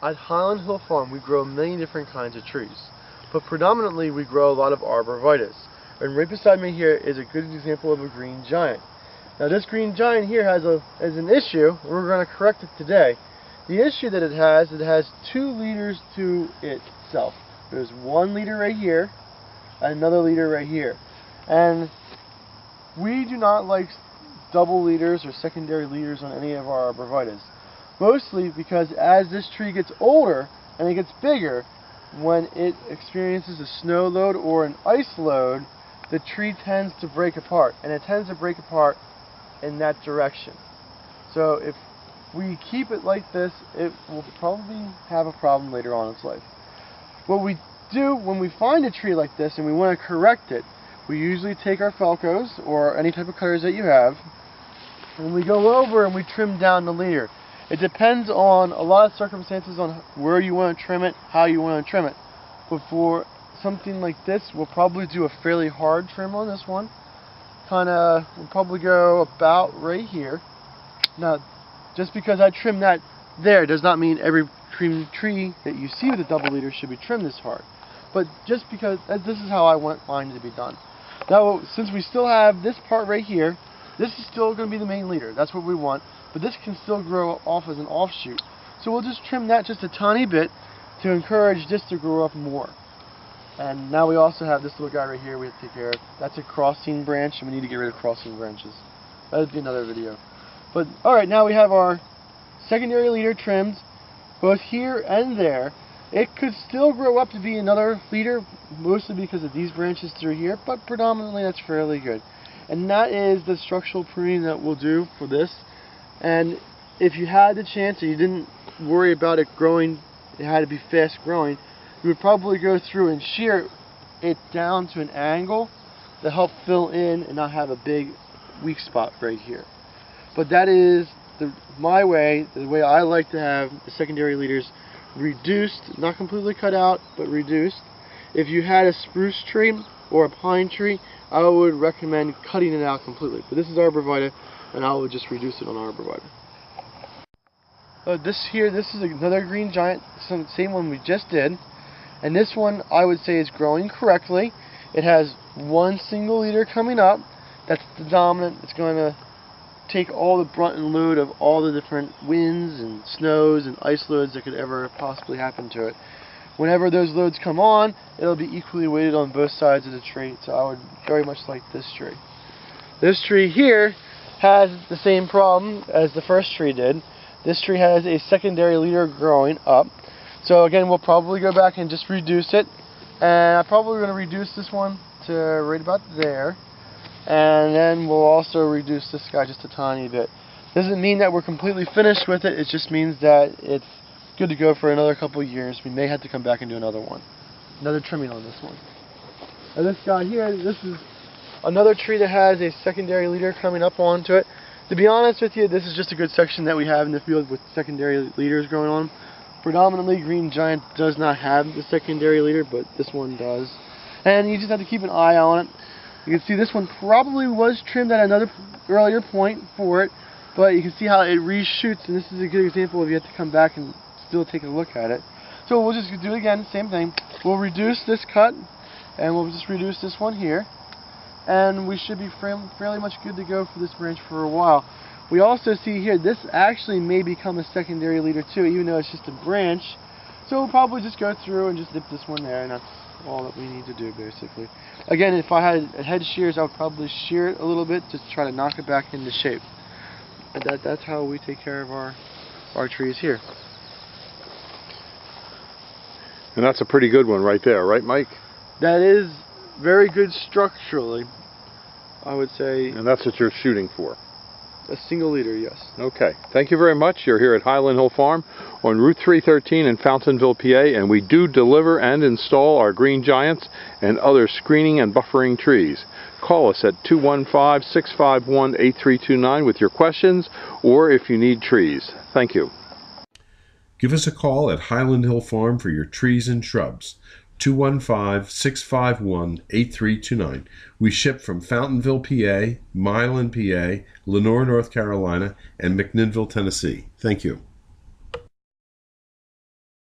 At Highland Hill Farm, we grow many different kinds of trees, but predominantly we grow a lot of Arborvitae. And right beside me here is a good example of a green giant. Now this green giant here has an issue. We're going to correct it today. The issue that it has 2 leaders to itself. There's 1 leader right here, and another leader right here. And we do not like double leaders or secondary leaders on any of our Arborvitae. Mostly because as this tree gets older and it gets bigger, when it experiences a snow load or an ice load, the tree tends to break apart, and it tends to break apart in that direction. So if we keep it like this, it will probably have a problem later on in its life. What we do when we find a tree like this and we want to correct it, we usually take our Felcos or any type of cutters that you have, and we go over and we trim down the leader. It depends on a lot of circumstances on where you want to trim it, how you want to trim it. But for something like this, we'll probably do a fairly hard trim on this one. We'll probably go about right here. Now, just because I trim that there does not mean every tree that you see with a double leader should be trimmed this hard. But just because this is how I want mine to be done. Now, since we still have this part right here, this is still going to be the main leader. That's what we want. But this can still grow off as an offshoot. So we'll just trim that just a tiny bit to encourage this to grow up more. And now we also have this little guy right here we have to take care of. That's a crossing branch, and we need to get rid of crossing branches. That would be another video. But alright, now we have our secondary leader trimmed, both here and there. It could still grow up to be another leader, mostly because of these branches through here, but predominantly that's fairly good. And that is the structural pruning that we'll do for this. And if you had the chance and you didn't worry about it growing, it had to be fast growing, you would probably go through and shear it down to an angle to help fill in and not have a big weak spot right here. But that is my way, the way I like to have the secondary leaders reduced, not completely cut out, but reduced. If you had a spruce tree or a pine tree, I would recommend cutting it out completely. But this is Arborvitae, and I would just reduce it on Arborvitae. This is another green giant, same one we just did. And this one I would say is growing correctly. It has 1 single leader coming up. That's the dominant. It's going to take all the brunt and load of all the different winds and snows and ice loads that could ever possibly happen to it. Whenever those loads come on, it'll be equally weighted on both sides of the tree. So I would very much like this tree. This tree here has the same problem as the first tree did. This tree has a secondary leader growing up. So again, we'll probably go back and just reduce it. And I'm probably going to reduce this one to right about there. And then we'll also reduce this guy just a tiny bit. Doesn't mean that we're completely finished with it. It just means that it's good to go for another couple of years. We may have to come back and do another one. Another trimming on this one. Now this guy here, this is another tree that has a secondary leader coming up onto it. To be honest with you, this is just a good section that we have in the field with secondary leaders going on. Predominantly, green giant does not have the secondary leader, but this one does. And you just have to keep an eye on it. You can see this one probably was trimmed at another earlier point for it, but you can see how it reshoots, and this is a good example if you have to come back and still take a look at it. So we'll just do it again, same thing. We'll reduce this cut, and we'll just reduce this one here, and we should be fairly much good to go for this branch for a while. We also see here, this actually may become a secondary leader too, even though it's just a branch. So we'll probably just go through and just dip this one there, and that's all that we need to do basically. Again, if I had head shears, I would probably shear it a little bit just to try to knock it back into shape. And that's how we take care of our trees here. And that's a pretty good one right there, right, Mike? That is very good structurally, I would say. And that's what you're shooting for? A single leader, yes. Okay. Thank you very much. You're here at Highland Hill Farm on Route 313 in Fountainville, PA, and we do deliver and install our green giants and other screening and buffering trees. Call us at 215-651-8329 with your questions or if you need trees. Thank you. Give us a call at Highland Hill Farm for your trees and shrubs. 215-651-8329. We ship from Fountainville, PA, Milan, PA, Lenore, North Carolina, and McMinnville, Tennessee. Thank you.